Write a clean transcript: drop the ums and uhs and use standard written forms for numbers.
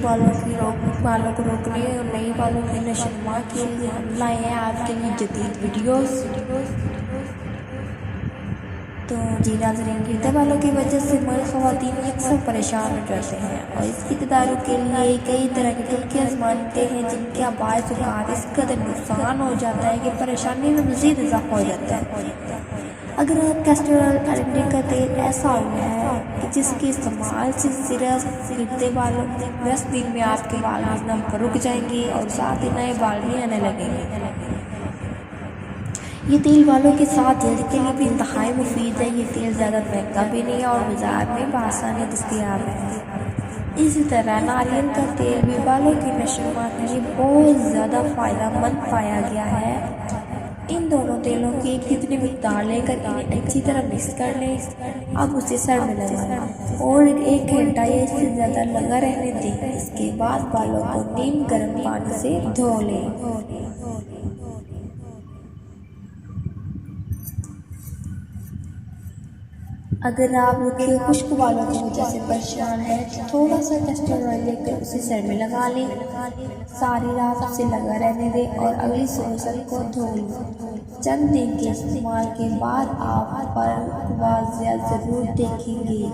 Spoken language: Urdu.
بالوں کو روکنے اور نئی بالوں کی نشوونما کے لیے ہم لائے ہیں آپ کے لیے جدید ویڈیوز۔ تو جی ناظرین، گرتے بالوں کی وجہ سے مرد خواتین اکثر پریشان ہو جاتے ہیں اور اس کی تدارک کے لیے کئی طرح کے ٹوٹکے آزماتے ہیں جن کا باعث اوقات اس قدر نقصان ہو جاتا ہے کہ پریشانی میں مزید اضافہ ہو جاتا ہے۔ اگر آپ کیسٹر آئل کا تیل ایسا آئل ہے کہ جس کے استعمال سے صرف گرتے بالوں 10 دن میں آپ کے بال گرنا رک جائیں گے اور ساتھ ہی نئے بال بھی آنے لگیں گے۔ یہ تیل بالوں کے ساتھ جلد کے لیے بھی انتہائی مفید ہے۔ یہ تیل زیادہ مہنگا بھی نہیں ہے اور بازار میں بآسانی دستیاب ہے۔ اسی طرح ناریل کا تیل بھی بالوں کی نشوونما کے لیے بہت زیادہ فائدہ مند پایا گیا ہے۔ ان دونوں تیلوں کی کتنی مقدار لے کر انہیں اچھی طرح مکس کر لیں۔ اب اسے سر میں لگائیں اور 1 گھنٹہ یا اس سے زیادہ لگا رہنے دیں۔ اس کے بعد بالوں کو نیم گرم پانی سے دھو لیں۔ اگر آپ روکھے خشک بالوں کی وجہ سے پریشان ہیں تو تھوڑا سا کیسٹر آئل لے کر اسے سر میں لگا لیں، ساری رات اسے لگا رہنے دیں اور اگلی صبح سر کو دھو لیں۔ چند دن کے استعمال کے بعد آپ پر واضح ضرور دیکھیں گے۔